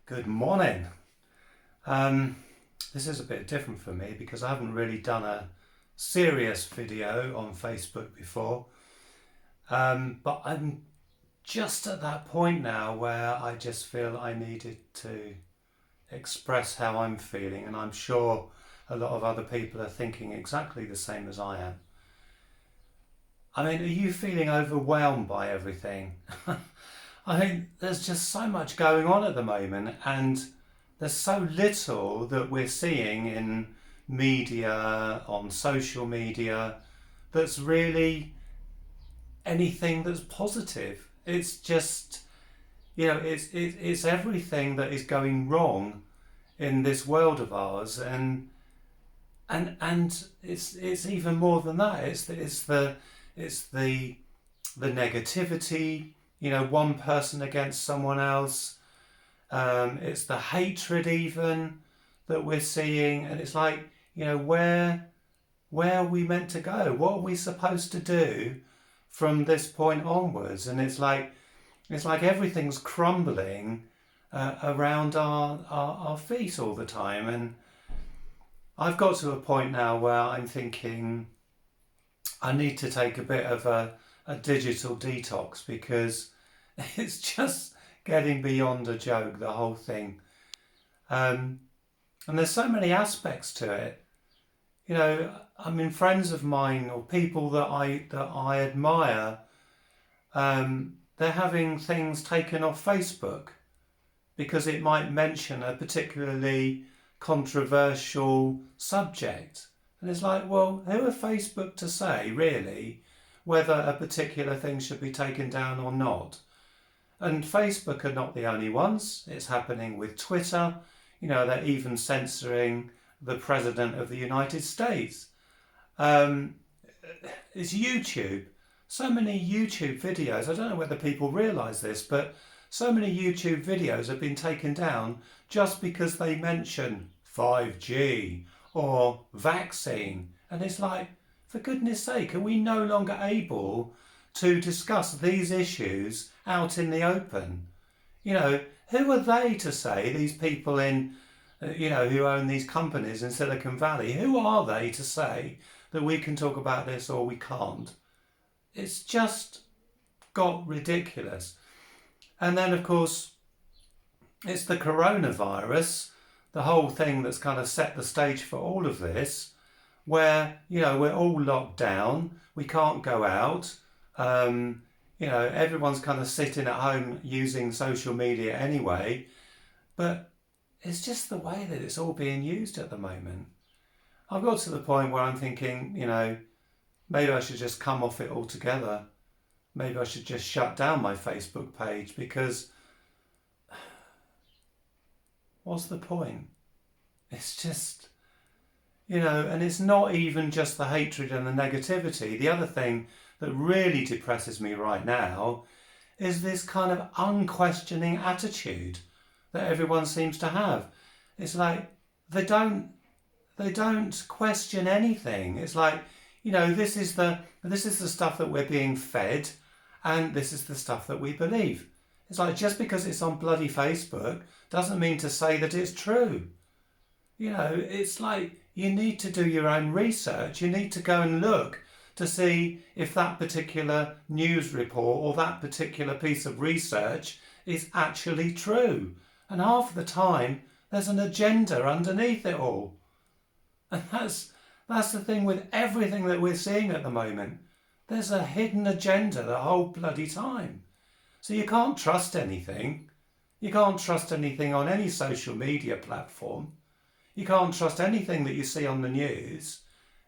Good morning. This is a bit different for me because I haven't really done a serious video on Facebook before. But I'm just at that point now where I just feel I needed to express how I'm feeling, and I'm sure a lot of other people are thinking exactly the same as I am. I mean, are you feeling overwhelmed by everything? I think there's just so much going on at the moment, and there's so little that we're seeing in media, on social media, that's really anything that's positive. It's just, it's everything that is going wrong in this world of ours, and it's even more than that. It's the negativity. One person against someone else. It's the hatred even that we're seeing, and it's like, where are we meant to go? What are we supposed to do from this point onwards? And it's like everything's crumbling around our feet all the time. And I've got to a point now where I'm thinking I need to take a bit of a digital detox, because it's just getting beyond a joke, the whole thing. And there's so many aspects to it. I mean, friends of mine or people that I admire, they're having things taken off Facebook because it might mention a particularly controversial subject. And it's like, well, who are Facebook to say, really, whether a particular thing should be taken down or not? And Facebook are not the only ones. It's happening with Twitter. They're even censoring the President of the United States. It's YouTube. So many YouTube videos, I don't know whether people realise this, but so many YouTube videos have been taken down just because they mention 5G or vaccine. And it's like, for goodness sake, are we no longer able to discuss these issues out in the open? Who are they to say, these people in, who own these companies in Silicon Valley, who are they to say that we can talk about this or we can't? It's just got ridiculous. And then, of course, it's the coronavirus, the whole thing that's kind of set the stage for all of this, where, we're all locked down, we can't go out, everyone's kind of sitting at home using social media anyway, but it's just the way that it's all being used at the moment. I've got to the point where I'm thinking, maybe I should just come off it altogether. Maybe I should just shut down my Facebook page, because what's the point? It's just, and it's not even just the hatred and the negativity. The other thing that really depresses me right now is this kind of unquestioning attitude that everyone seems to have. It's like they don't question anything. It's like, this is the stuff that we're being fed, and this is the stuff that we believe. It's like, just because it's on bloody Facebook doesn't mean to say that it's true. It's like, you need to do your own research. You need to go and look to see if that particular news report or that particular piece of research is actually true. And half the time, there's an agenda underneath it all. And that's the thing with everything that we're seeing at the moment. There's a hidden agenda the whole bloody time. So you can't trust anything. You can't trust anything on any social media platform. You can't trust anything that you see on the news.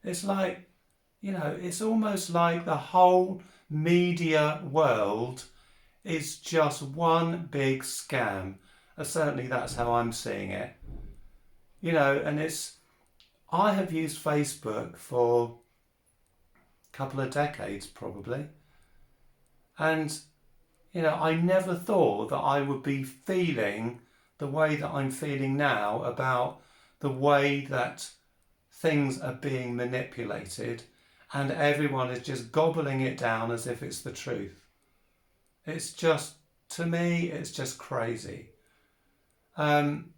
It's like, it's almost like the whole media world is just one big scam. Certainly that's how I'm seeing it. And I have used Facebook for a couple of decades probably. And, I never thought that I would be feeling the way that I'm feeling now about the way that things are being manipulated, and everyone is just gobbling it down as if it's the truth. It's just, to me, it's just crazy. Um,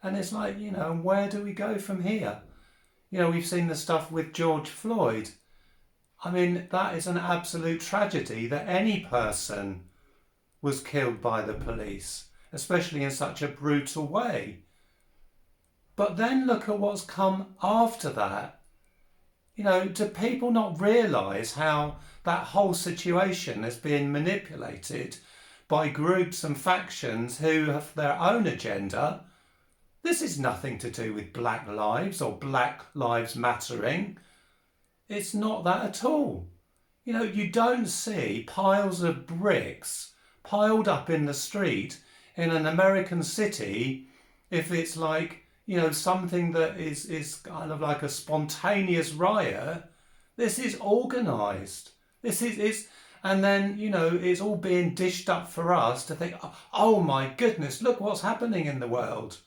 and it's like, where do we go from here? We've seen the stuff with George Floyd. I mean, that is an absolute tragedy that any person was killed by the police, especially in such a brutal way. But then look at what's come after that. Do people not realise how that whole situation is being manipulated by groups and factions who have their own agenda? This is nothing to do with Black Lives or Black Lives Mattering. It's not that at all. You don't see piles of bricks piled up in the street in an American city if it's like, something that is kind of like a spontaneous riot. This is organised. And then, it's all being dished up for us to think, oh my goodness, look what's happening in the world.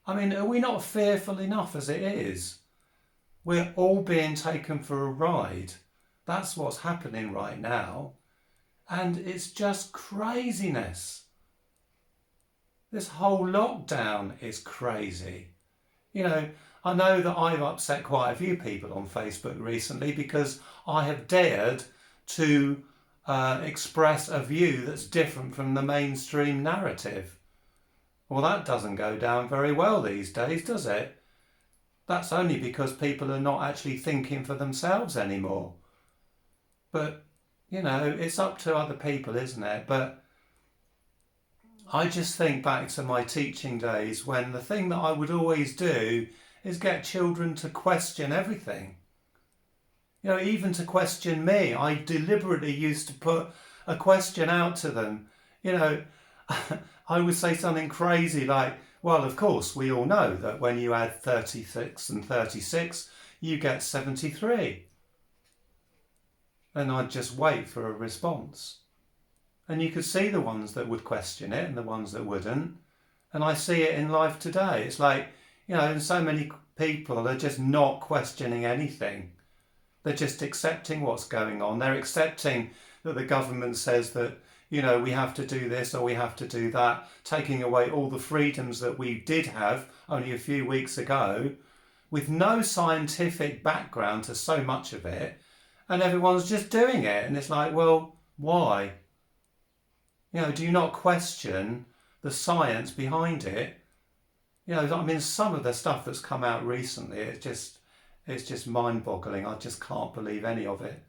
I mean, are we not fearful enough as it is? We're all being taken for a ride. That's what's happening right now. And it's just craziness. This whole lockdown is crazy. I know that I've upset quite a few people on Facebook recently because I have dared to express a view that's different from the mainstream narrative. Well, that doesn't go down very well these days, does it? That's only because people are not actually thinking for themselves anymore. But, it's up to other people, isn't it? But I just think back to my teaching days when the thing that I would always do is get children to question everything. Even to question me. I deliberately used to put a question out to them. I would say something crazy like, well, of course, we all know that when you add 36 and 36, you get 73. And I'd just wait for a response. And you could see the ones that would question it and the ones that wouldn't. And I see it in life today. It's like, and so many people are just not questioning anything. They're just accepting what's going on. They're accepting that the government says that, we have to do this or we have to do that, taking away all the freedoms that we did have only a few weeks ago, with no scientific background to so much of it. And everyone's just doing it. And it's like, well, why? Do you not question the science behind it? Some of the stuff that's come out recently, it's just mind-boggling. I just can't believe any of it.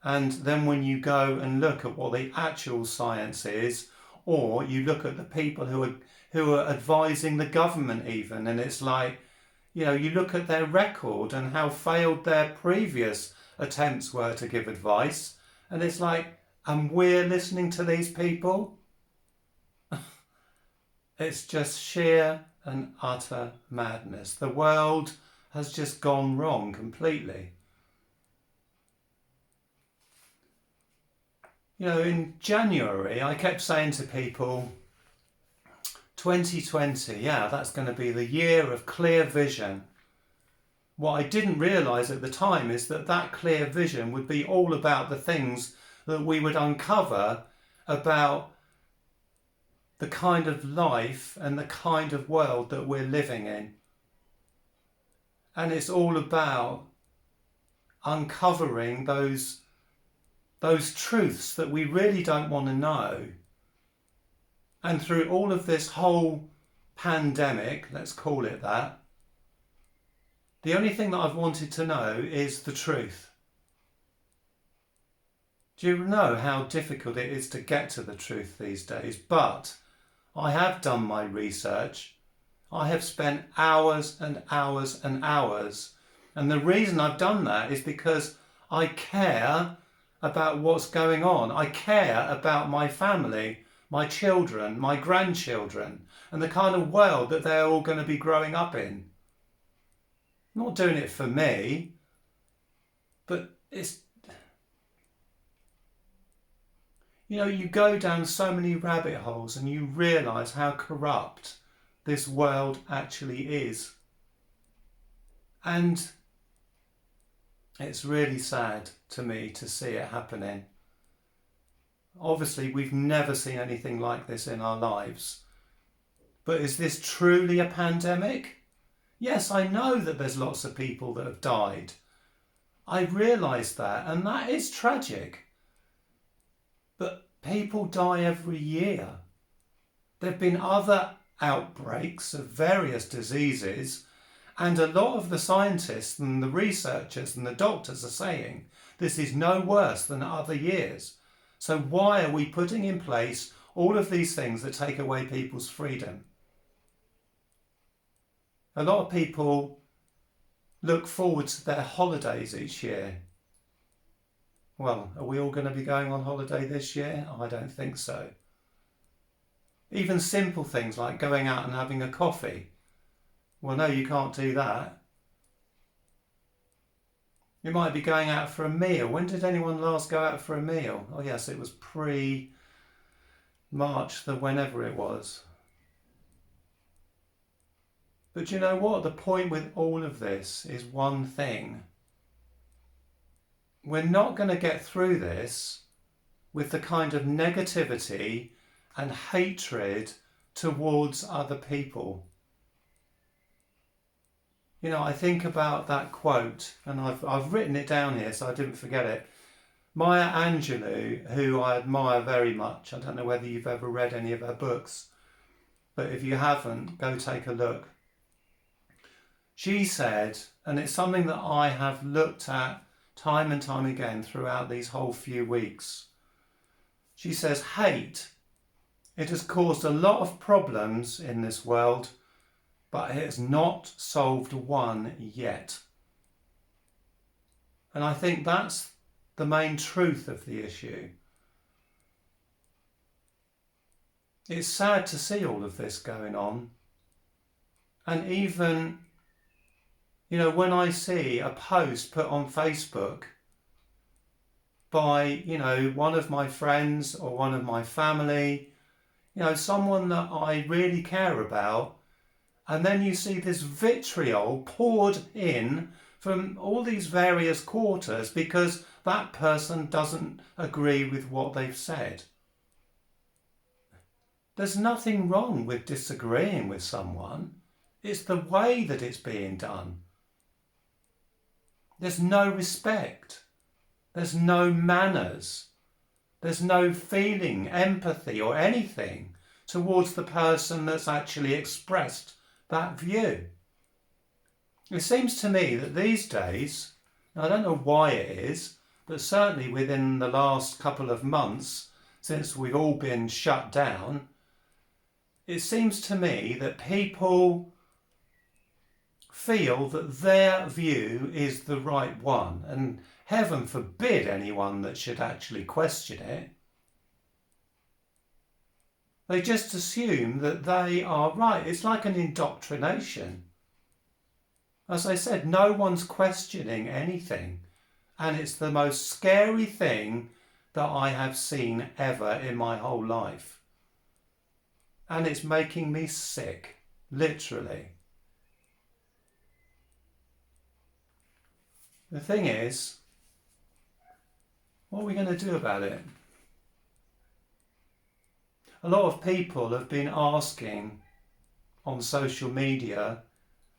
And then when you go and look at what the actual science is, or you look at the people who are advising the government even, and it's like, you look at their record and how failed their previous attempts were to give advice, and it's like, and we're listening to these people? It's just sheer and utter madness. The world has just gone wrong completely. In January, I kept saying to people, 2020, yeah, that's going to be the year of clear vision. What I didn't realise at the time is that clear vision would be all about the things that we would uncover about the kind of life and the kind of world that we're living in. And it's all about uncovering those truths that we really don't want to know. And through all of this whole pandemic, let's call it that, the only thing that I've wanted to know is the truth. Do you know how difficult it is to get to the truth these days? But I have done my research. I have spent hours and hours and hours. And the reason I've done that is because I care about what's going on. I care about my family, my children, my grandchildren, and the kind of world that they're all going to be growing up in. I'm not doing it for me, but it's... you go down so many rabbit holes and you realise how corrupt this world actually is. And it's really sad to me to see it happening. Obviously, we've never seen anything like this in our lives. But is this truly a pandemic? Yes, I know that there's lots of people that have died. I realise that, and that is tragic. But people die every year. There have been other outbreaks of various diseases, and a lot of the scientists and the researchers and the doctors are saying this is no worse than other years. So why are we putting in place all of these things that take away people's freedom? A lot of people look forward to their holidays each year. Well, are we all going to be going on holiday this year? I don't think so. Even simple things like going out and having a coffee. Well, no, you can't do that. You might be going out for a meal. When did anyone last go out for a meal? Oh yes, it was pre-March, whenever it was. But you know what? The point with all of this is one thing. We're not going to get through this with the kind of negativity and hatred towards other people. You know, I think about that quote, and I've written it down here so I didn't forget it. Maya Angelou, who I admire very much, I don't know whether you've ever read any of her books, but if you haven't, go take a look. She said, and it's something that I have looked at time and time again throughout these whole few weeks. She says, hate, it has caused a lot of problems in this world, but it has not solved one yet. And I think that's the main truth of the issue. It's sad to see all of this going on. And even, you know, when I see a post put on Facebook by, you know, one of my friends or one of my family, you know, someone that I really care about, and then you see this vitriol poured in from all these various quarters because that person doesn't agree with what they've said. There's nothing wrong with disagreeing with someone. It's the way that it's being done. There's no respect. There's no manners. There's no feeling, empathy or anything towards the person that's actually expressed that view. It seems to me that these days, I don't know why it is, but certainly within the last couple of months, since we've all been shut down, it seems to me that people feel that their view is the right one, and heaven forbid anyone that should actually question it. They just assume that they are right. It's like an indoctrination. As I said, no one's questioning anything. And it's the most scary thing that I have seen ever in my whole life. And it's making me sick, literally. The thing is, what are we going to do about it? A lot of people have been asking on social media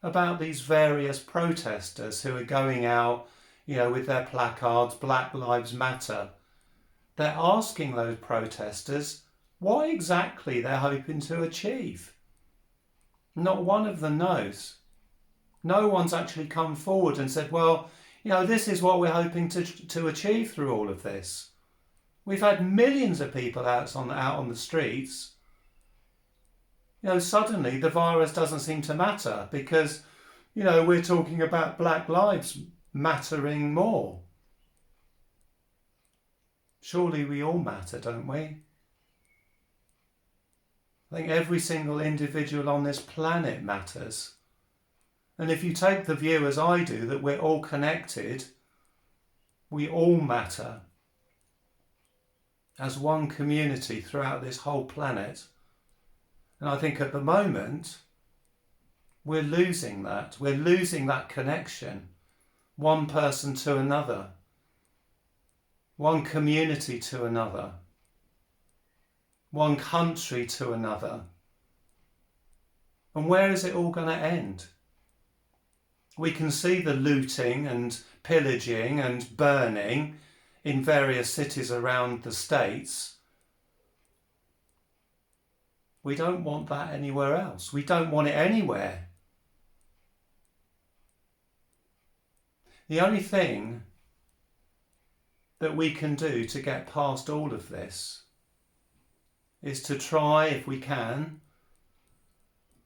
about these various protesters who are going out, you know, with their placards, Black Lives Matter. They're asking those protesters what exactly they're hoping to achieve. Not one of them knows. No one's actually come forward and said, well, you know, this is what we're hoping to achieve through all of this. We've had millions of people out on the streets. You know, suddenly the virus doesn't seem to matter because, you know, we're talking about Black lives mattering more. Surely we all matter, don't we? I think every single individual on this planet matters. And if you take the view, as I do, that we're all connected, we all matter as one community throughout this whole planet. And I think at the moment, we're losing that. We're losing that connection. One person to another. One community to another. One country to another. And where is it all going to end? We can see the looting and pillaging and burning in various cities around the States. We don't want that anywhere else. We don't want it anywhere. The only thing that we can do to get past all of this is to try, if we can,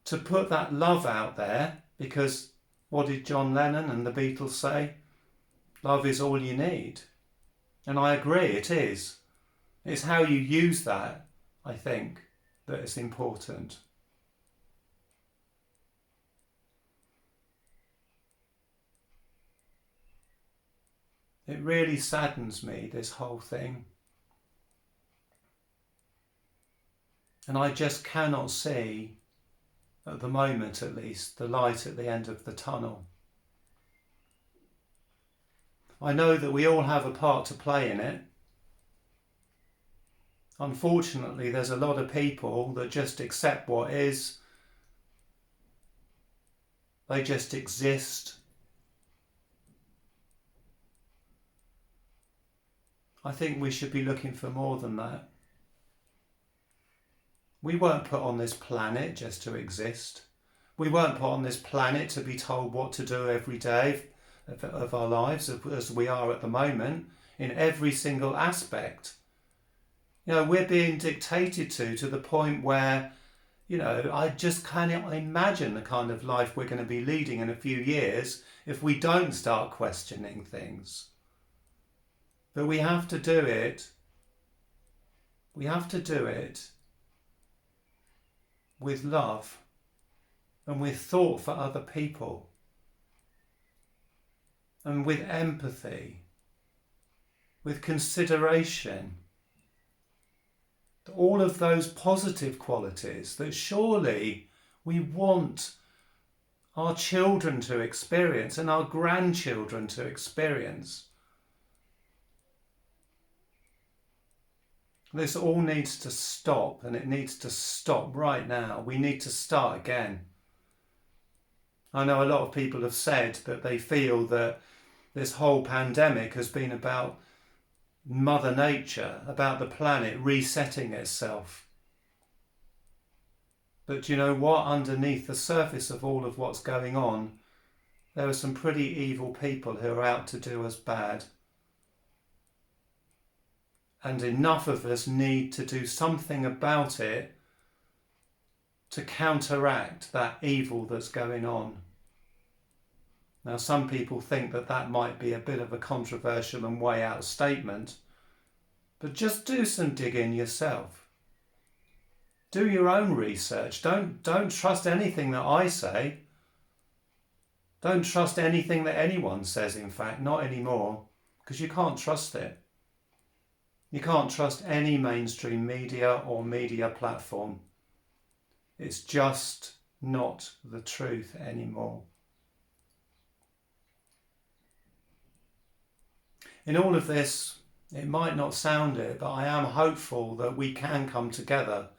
to put that love out there, because what did John Lennon and the Beatles say? Love is all you need. And I agree, it is. It's how you use that, I think, that is important. It really saddens me, this whole thing. And I just cannot see, at the moment at least, the light at the end of the tunnel. I know that we all have a part to play in it. Unfortunately, there's a lot of people that just accept what is. They just exist. I think we should be looking for more than that. We weren't put on this planet just to exist. We weren't put on this planet to be told what to do every day of our lives, as we are at the moment, in every single aspect. You know, we're being dictated to the point where, you know, I just cannot imagine the kind of life we're going to be leading in a few years if we don't start questioning things. But we have to do it. We have to do it with love and with thought for other people and with empathy, with consideration. All of those positive qualities that surely we want our children to experience and our grandchildren to experience. This all needs to stop, and it needs to stop right now. We need to start again. I know a lot of people have said that they feel that this whole pandemic has been about Mother Nature, about the planet resetting itself. But you know what? Underneath the surface of all of what's going on, there are some pretty evil people who are out to do us bad. And enough of us need to do something about it to counteract that evil that's going on. Now, some people think that that might be a bit of a controversial and way out statement, but just do some digging yourself. Do your own research. Don't trust anything that I say. Don't trust anything that anyone says, in fact, not anymore, because you can't trust it. You can't trust any mainstream media or media platform. It's just not the truth anymore. In all of this, it might not sound it, but I am hopeful that we can come together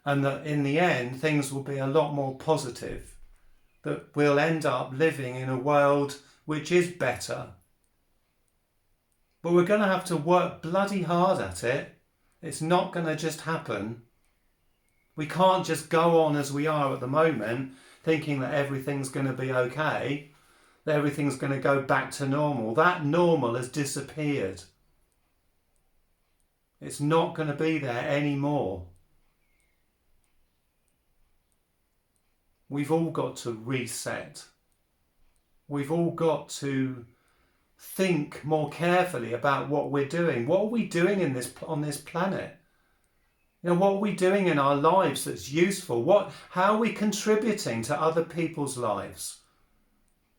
and that in the end things will be a lot more positive, that we'll end up living in a world which is better. But we're going to have to work bloody hard at it. It's not going to just happen. We can't just go on as we are at the moment, thinking that everything's going to be okay, that everything's going to go back to normal. That normal has disappeared. It's not going to be there anymore. We've all got to reset. We've all got to think more carefully about what we're doing. What are we doing on this planet? You know, what are we doing in our lives that's useful? How are we contributing to other people's lives?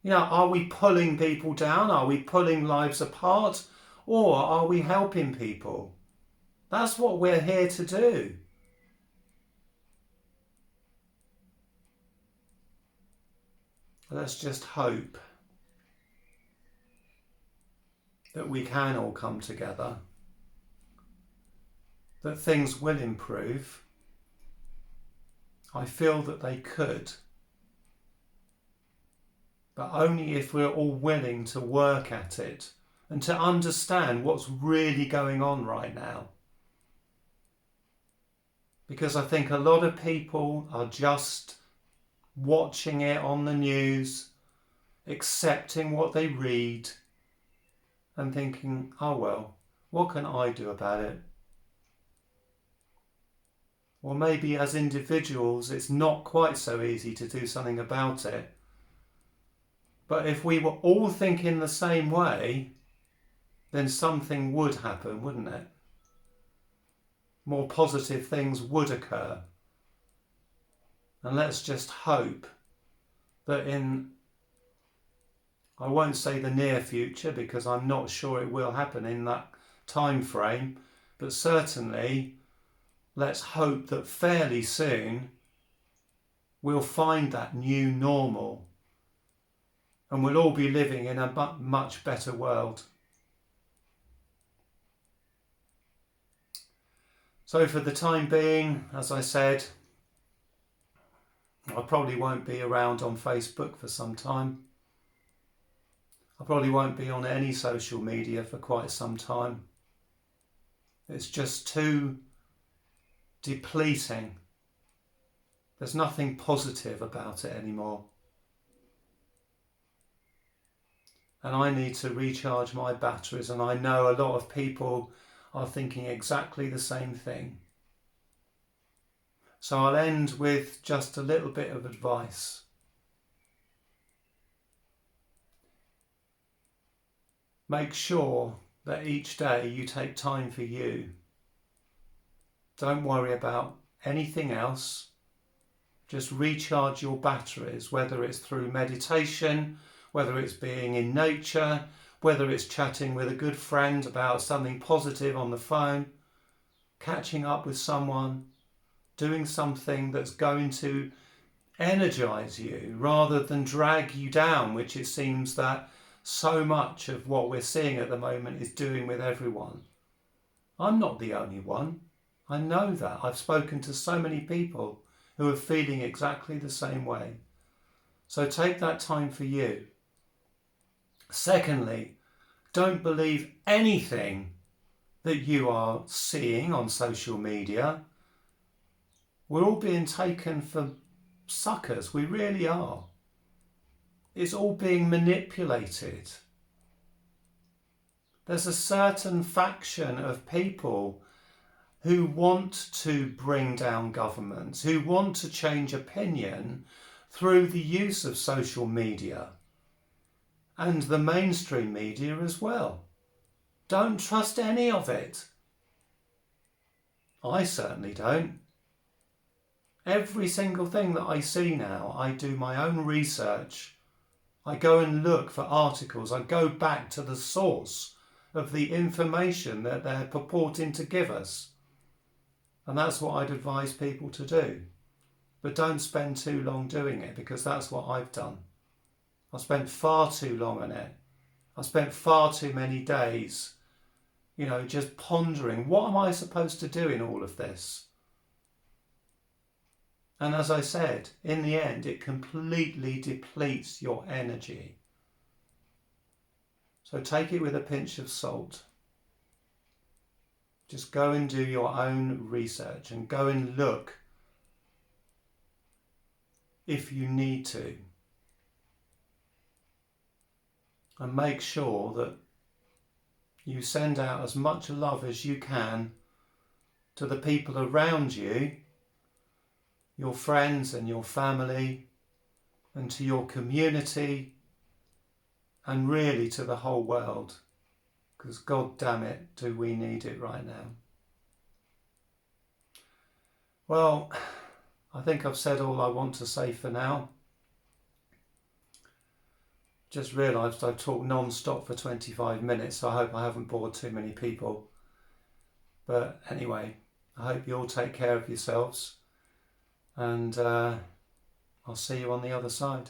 You know, are we pulling people down? Are we pulling lives apart? Or are we helping people? That's what we're here to do. Let's just hope that we can all come together, that things will improve. I feel that they could, but only if we're all willing to work at it and to understand what's really going on right now. Because I think a lot of people are just watching it on the news, accepting what they read and thinking, oh well, what can I do about it? Or maybe as individuals it's not quite so easy to do something about it. But if we were all thinking the same way, then something would happen, wouldn't it? More positive things would occur. And let's just hope that in, I won't say the near future because I'm not sure it will happen in that time frame, but certainly let's hope that fairly soon we'll find that new normal and we'll all be living in a much better world. So for the time being, as I said, I probably won't be around on Facebook for some time. I probably won't be on any social media for quite some time. It's just too depleting. There's nothing positive about it anymore. And I need to recharge my batteries, and I know a lot of people are thinking exactly the same thing. So I'll end with just a little bit of advice. Make sure that each day you take time for you. Don't worry about anything else. Just recharge your batteries, whether it's through meditation, whether it's being in nature, whether it's chatting with a good friend about something positive on the phone, catching up with someone, doing something that's going to energize you rather than drag you down, which it seems that so much of what we're seeing at the moment is doing with everyone. I'm not the only one. I know that. I've spoken to so many people who are feeling exactly the same way. So take that time for you. Secondly, don't believe anything that you are seeing on social media. We're all being taken for suckers. We really are. It's all being manipulated. There's a certain faction of people who want to bring down governments, who want to change opinion through the use of social media and the mainstream media as well. Don't trust any of it. I certainly don't. Every single thing that I see now, I do my own research. I go and look for articles. I go back to the source of the information that they're purporting to give us. And that's what I'd advise people to do. But don't spend too long doing it, because that's what I've done. I spent far too long on it. I spent far too many days, just pondering, what am I supposed to do in all of this? And as I said, in the end, it completely depletes your energy. So take it with a pinch of salt. Just go and do your own research and go and look if you need to. And make sure that you send out as much love as you can to the people around you, your friends and your family, and to your community, and really to the whole world. Because God damn it, do we need it right now. Well, I think I've said all I want to say for now. Just realised I've talked non-stop for 25 minutes, so I hope I haven't bored too many people. But anyway, I hope you all take care of yourselves, and I'll see you on the other side.